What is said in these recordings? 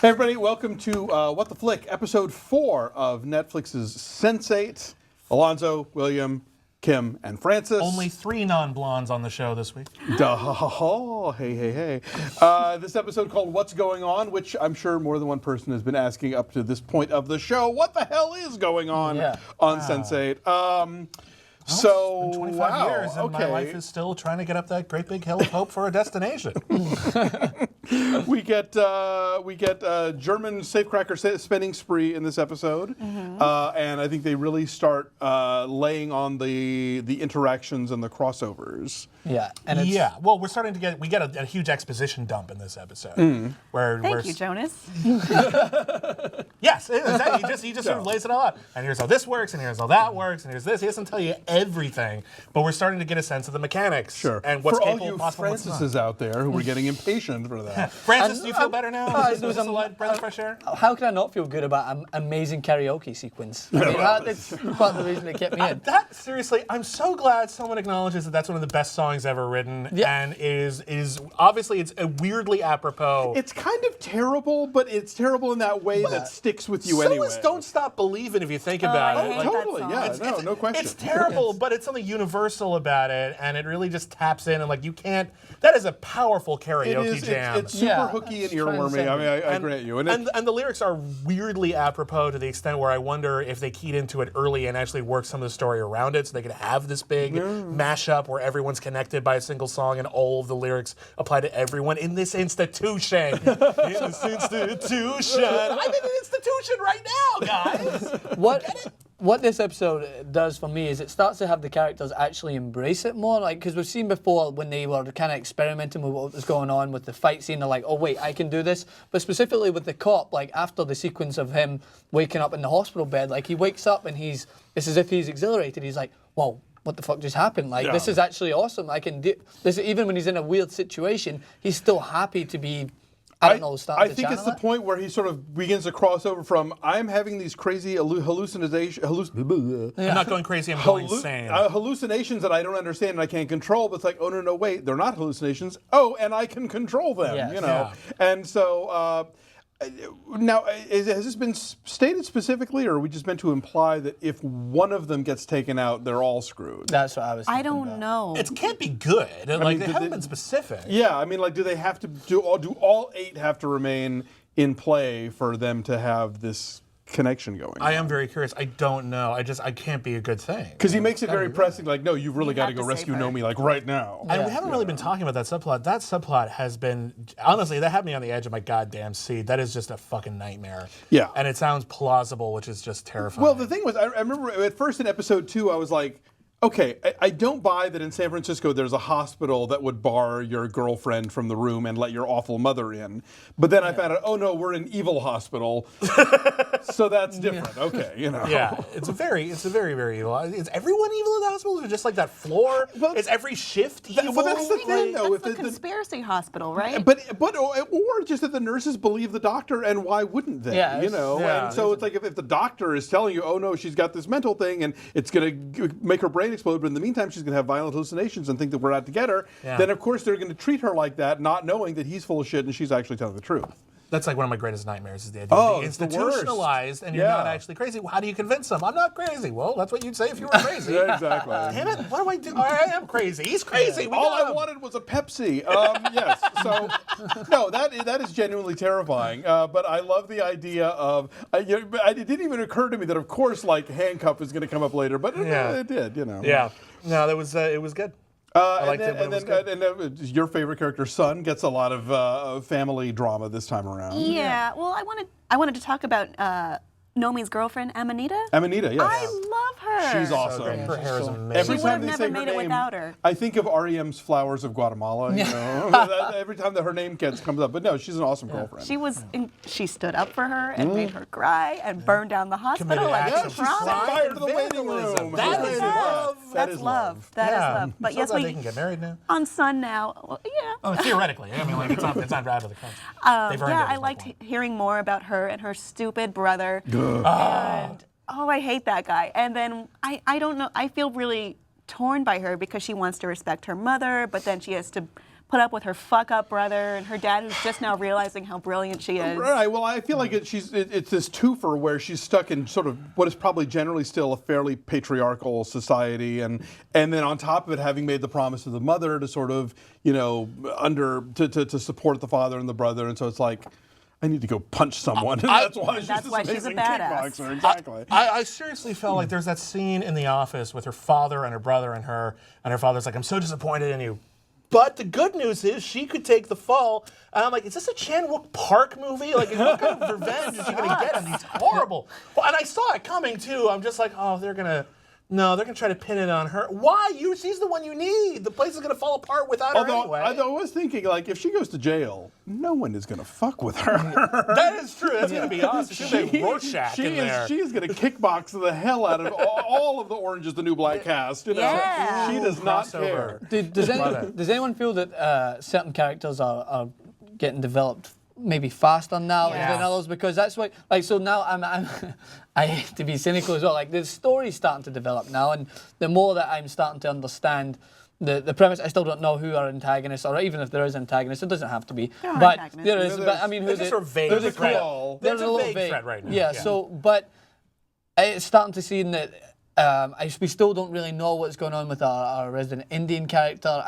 Hey everybody, welcome to What the Flick, episode 4 of Netflix's Sense8. Alonso, William, Kim, and Francis. Only 3 non-blondes on the show this week. Hey. This episode called What's Going On, which I'm sure more than one person has been asking up to this point of the show. What the hell is going on Sense8? So, it's been 25 years and my life is still trying to get up that great big hill of hope for a destination. We get German safecracker spending spree in this episode, and I think they really start laying on the interactions and the crossovers. Yeah, and well, we're starting to get a huge exposition dump in this episode. Thank you, Jonas. Yes, exactly. He just sort of lays it all out. And here's how this works, and here's how that works, and here's this. He doesn't tell you everything, but we're starting to get a sense of the mechanics. Sure. And what's for capable, all you possible, Francis's out there who are getting impatient for that. Francis, do you feel better now? Is this a light breath of fresh air? How can I not feel good about an amazing karaoke sequence? I mean, that's part of the reason it kept me in. That seriously, I'm so glad someone acknowledges that that's one of the best songs ever written, and is obviously it's a weirdly apropos. It's kind of terrible, but it's terrible in that way that sticks with you anyway. Don't stop believing if you think about it. Like, totally, yeah, no question. It's terrible, but it's something universal about it, and it really just taps in, and like you can't. That is a powerful karaoke jam. It's super hooky and earwormy. I mean, I grant you. And the lyrics are weirdly apropos to the extent where I wonder if they keyed into it early and actually worked some of the story around it, so they could have this big mashup where everyone's connected by a single song and all of the lyrics apply to everyone in this institution. In this institution. I'm in an institution right now, guys. What this episode does for me is it starts to have the characters actually embrace it more, like because we've seen before when they were kind of experimenting with what was going on with the fight scene, they're like, oh wait, I can do this. But specifically with the cop, like after the sequence of him waking up in the hospital bed, like he wakes up and it's as if he's exhilarated. He's like, whoa, what the fuck just happened? Like this is actually awesome. I can do this. Even when he's in a weird situation, he's still happy to be. I think it's the point where he sort of begins to cross over from I'm having these crazy hallucinations. I'm not going crazy, I'm going insane. Hallucinations that I don't understand and I can't control, but it's like, oh, no, wait, they're not hallucinations. Oh, and I can control them, you know. Yeah. And so now, has this been stated specifically, or are we just meant to imply that if one of them gets taken out, they're all screwed? That's what I was thinking. I don't know. It can't be good. Like, they haven't been specific. Yeah, I mean, like, do they have to do all 8 have to remain in play for them to have this connection going? I am very curious. I don't know. I can't be a good thing. Because he makes it very pressing, like, no, you've really got to go rescue Nomi, like, right now. And we haven't really been talking about that subplot. That subplot has been, honestly, that had me on the edge of my goddamn seat. That is just a fucking nightmare. Yeah. And it sounds plausible, which is just terrifying. Well, the thing was, I remember at first in episode 2, I was like, okay, I don't buy that in San Francisco there's a hospital that would bar your girlfriend from the room and let your awful mother in. But then I found out, oh no, we're an evil hospital. So that's different. Okay, you know. Yeah, it's a very, very evil. Is everyone evil in the hospital? Or just like that floor? Is every shift evil? But that's the thing, though. That's the conspiracy hospital, right? But or just that the nurses believe the doctor, and why wouldn't they? Yeah, you know. Yeah, and so it's like if the doctor is telling you, oh no, she's got this mental thing, and it's going to make her brain explode, but in the meantime she's going to have violent hallucinations and think that we're out to get her, then of course they're going to treat her like that, not knowing that he's full of shit and she's actually telling the truth. That's like one of my greatest nightmares is the idea of being institutionalized and you're not actually crazy. Well, how do you convince them? I'm not crazy. Well, that's what you'd say if you were crazy. Yeah, exactly. Damn it, what do I do? I am crazy. He's crazy. All I wanted was a Pepsi. Yes. So, no, that is genuinely terrifying. But I love the idea of, it didn't even occur to me that, of course, like, handcuff is going to come up later. But it did, you know. Yeah. No, it was good. I liked it, but it was good. And your favorite character, Son, gets a lot of family drama this time around. Yeah. Well, I wanted to talk about Nomi's girlfriend, Amanita. Amanita, yes. I love her. She's awesome. So her hair is amazing. Every She would time have they never say made her it name, without her. I think of REM's Flowers of Guatemala. You know, every time that her name comes up. But no, she's an awesome girlfriend. She stood up for her and made her cry and burned down the hospital like acts she of promised. Fired to the waiting room. That is love. That's love. That is love. But so glad they can get married now. On Sun now. Well, yeah. Oh, theoretically. I mean, like it's not out of the country. I liked hearing more about her and her stupid brother. And I hate that guy. And then I don't know. I feel really torn by her because she wants to respect her mother, but then she has to put up with her fuck-up brother and her dad who's just now realizing how brilliant she is. Right. Well, I feel like it's this twofer where she's stuck in sort of what is probably generally still a fairly patriarchal society, and then on top of it, having made the promise to the mother to sort of, to support the father and the brother, and so it's like, I need to go punch someone. And that's why she's a amazing badass. kickboxer. Exactly. I seriously felt like there's that scene in the office with her father and her brother and her father's like, I'm so disappointed in you. But the good news is she could take the fall. And I'm like, is this a Chan-wook Park movie? Like, what kind of revenge is she going to get on these horrible? Well, and I saw it coming, too. I'm just like, oh, they're going to try to pin it on her. Why? She's the one you need. The place is going to fall apart without her anyway. Although I was thinking, like, if she goes to jail, no one is going to fuck with her. That is true. That's going to be awesome. She'll be Rorschach in there. She is going to kickbox the hell out of all of the Orange is the New Black cast. You know? Yeah. She does not care. Does anyone feel that certain characters are getting developed maybe faster now than others? Because that's why, like, so now I hate to be cynical as well. Like, the story's starting to develop now, and the more that I'm starting to understand the premise, I still don't know who are antagonists, or even if there is antagonists, it doesn't have to be. But there is. But I mean, there's a sort of vague threat. There's a vague threat right now. Yeah. So, but it's starting to see that. We still don't really know what's going on with our resident Indian character.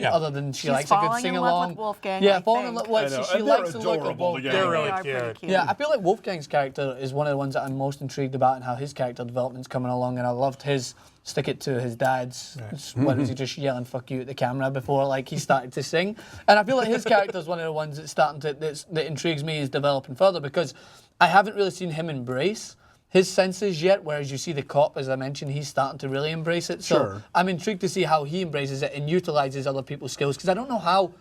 Other than she likes a good sing along. Falling in love with Wolfgang. Yeah, falling in love. Well, she likes the look of Wolfgang. They're really cute. Yeah, I feel like Wolfgang's character is one of the ones that I'm most intrigued about, and how his character development's coming along. And I loved his stick it to his dad's. What was he just yelling "fuck you" at the camera before like he started to sing? And I feel like his character is one of the ones that's that intrigues me, is developing further, because I haven't really seen him embrace his senses yet, whereas you see the cop, as I mentioned, he's starting to really embrace it. So I'm intrigued to see how he embraces it and utilizes other people's skills, because I don't know how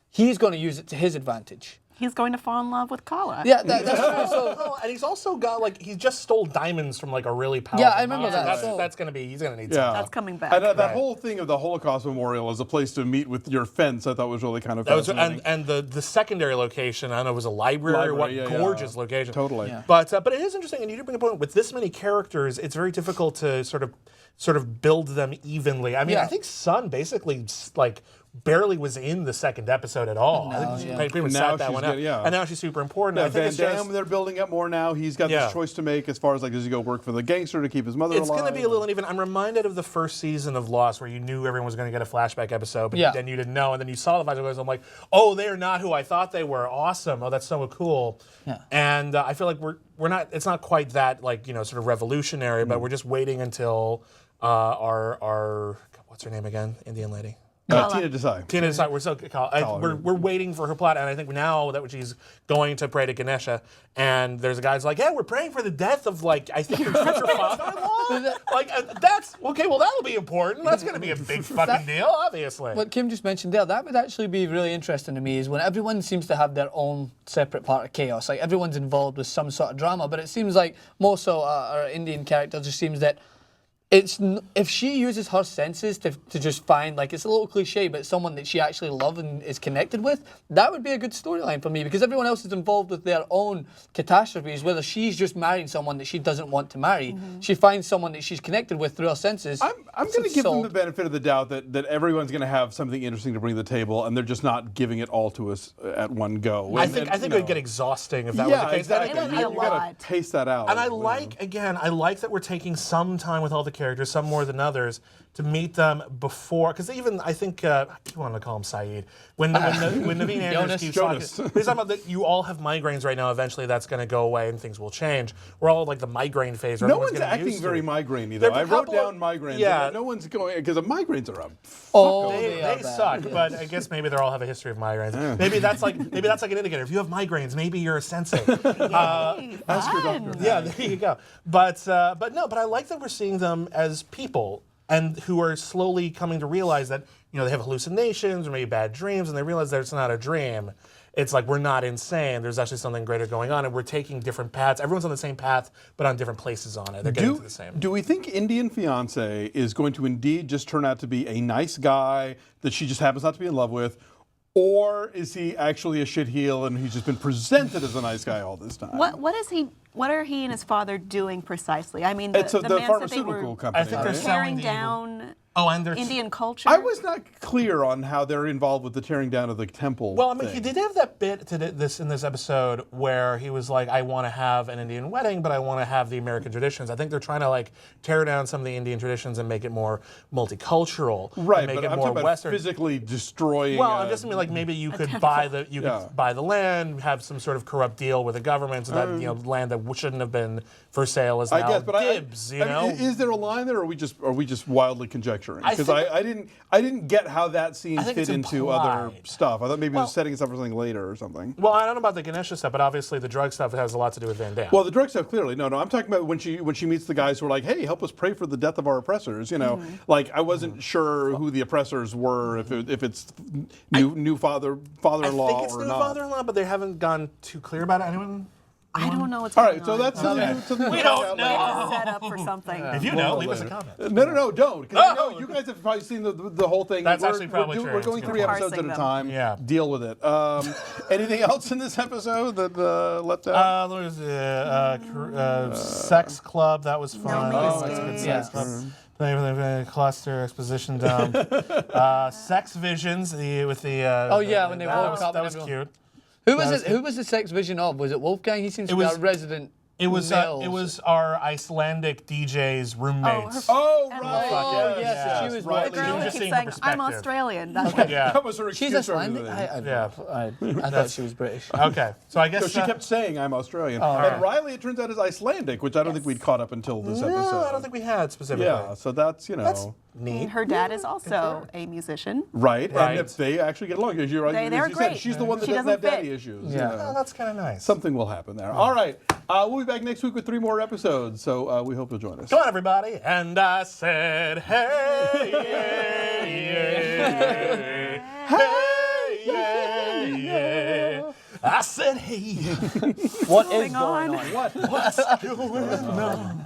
he's going to use it to his advantage. He's going to fall in love with Kala. Yeah, that's true. So, and he's also got, like, he just stole diamonds from, like, a really powerful I remember monster. that. That's going to be, he's going to need Yeah. some. That's coming back. And that whole thing of the Holocaust Memorial as a place to meet with your fence, I thought was really kind of fascinating. And the secondary location, I don't know, it was a library, gorgeous location. Totally. Yeah. But it is interesting, and you do bring a point, with this many characters, it's very difficult to sort of build them evenly. I mean, I think Sun basically, like, barely was in the second episode at all. I think she pretty much sat that one out. And now she's super important. I think Van Damme, they're building up more now. He's got this choice to make as far as, like, does he go work for the gangster to keep his mother alive? It's going to be a little uneven. I'm reminded of the first season of Lost, where you knew everyone was going to get a flashback episode, but then you didn't know, and then you saw the flashback, I'm like, oh, they're not who I thought they were. Awesome. Oh, that's so cool. Yeah. And I feel like we're not, it's not quite that, like, sort of revolutionary, but we're just waiting until our what's her name again? Indian lady. Tina Desai. Tina Desai. We're waiting for her plot, and I think now that she's going to pray to Ganesha, and there's a guy who's like, yeah, we're praying for the death of, like, I think your future father-in-law. Like, that's okay. Well, that'll be important. That's going to be a big fucking deal, obviously. What Kim just mentioned there, that would actually be really interesting to me, is when everyone seems to have their own separate part of chaos. Like, everyone's involved with some sort of drama, but it seems like more so our Indian character just seems that if she uses her senses to just find, like, it's a little cliche, but someone that she actually loves and is connected with, that would be a good storyline for me, because everyone else is involved with their own catastrophes, whether she's just marrying someone that she doesn't want to marry. She finds someone that she's connected with through her senses. I'm going to give them the benefit of the doubt that everyone's going to have something interesting to bring to the table, and they're just not giving it all to us at one go. I think it would get exhausting if that was the case. Exactly. You got to pace that out. And I like that we're taking some time with all the characters, some more than others, to meet them before, because even I think I keep wanting to call him Saeed. When Naveen Andrews keeps talking, he's talking about that you all have migraines right now. Eventually, that's going to go away and things will change. We're all like the migraine phase. No one's acting very migraine-y, though. I wrote down migraines. Yeah, no one's going, because the migraines are they suck. But I guess maybe they all have a history of migraines. Yeah. Maybe that's like an indicator. If you have migraines, maybe you're a sensei. Ask your doctor. Yeah, there you go. But I like that we're seeing them as people, and who are slowly coming to realize that, they have hallucinations or maybe bad dreams, and they realize that it's not a dream. It's like, we're not insane. There's actually something greater going on, and we're taking different paths. Everyone's on the same path, but on different places on it. They're getting to the same. Do we think Indian Fiancé is going to indeed just turn out to be a nice guy that she just happens not to be in love with? Or is he actually a shitheel and he's just been presented as a nice guy all this time? What are he and his father doing precisely? I mean, the it's the man pharmaceutical company. I think they're tearing down Oh, and there's Indian culture. I was not clear on how they're involved with the tearing down of the temple. Well, I mean, thing. he did have that bit in this episode where he was like, "I want to have an Indian wedding, but I want to have the American traditions." I think they're trying to like tear down some of the Indian traditions and make it more multicultural, Right, and make but it I'm more talking about Western. physically destroying. Well, I'm just mean like maybe you could buy the land, have some sort of corrupt deal with the government, so that land that shouldn't have been for sale is now I guess, but dibs. I mean, is there a line there, or are we just wildly conjecturing? Because think- I didn't get how that scene I think fit it's into other implied. stuff. I thought maybe it was setting us up for something later or something. Well, I don't know about the Ganesha stuff, but obviously the drug stuff has a lot to do with Van Damme. Well, the drug stuff clearly. No, I'm talking about when she meets the guys who are like, "Hey, help us pray for the death of our oppressors." You know, like I wasn't sure who the oppressors were, if it's new father-in-law I think it's or new not. father-in-law, but they haven't gone too clear about it. Anyone? I don't know what's All going right, so on. that's something We to don't find out know. later. Set up for something. If you know, leave us a comment. No, don't. Because I know you guys have probably seen the whole thing. That's actually probably true. We're going It's 3 good. episodes at a Parsing time. Yeah. Deal with it. Anything else in this episode that left out? There was Sex Club. That was fun. Nomi That's a good escaped. Sex Club. Cluster Exposition Dump. Sex Visions with the. Oh, yeah, when they woke up That and was everyone- cute. Who was it? Who was the sex vision of? Was it Wolfgang? He seems to be was- a resident. It was male. our Icelandic DJ's roommates. Oh, And right. Oh, yeah, yes, so she was right. The watching. girl You're who just keeps seeing her saying, I'm perspective. Australian. That's Yeah. That was her She's excuse for Icelandic? everything. I thought she was British. Okay, so I guess So she kept saying, "I'm Australian." right. And Riley, it turns out, is Icelandic, which I don't think we'd caught up until this episode. No, I don't think we had specifically. Yeah, so that's, That's And neat. her dad is also a musician. right. Right. And if they actually get along, as you They're as you said, great. she's the one that She doesn't have doesn't daddy fit. issues. Yeah. you know. Oh, that's kind of nice. Something will happen there. All right. We'll be back next week with 3 more episodes, so we hope you'll join us. Come on, everybody. And I said, hey, yeah, hey, yeah, yeah. I said, hey. What is Moving on. going on? What? What's going on?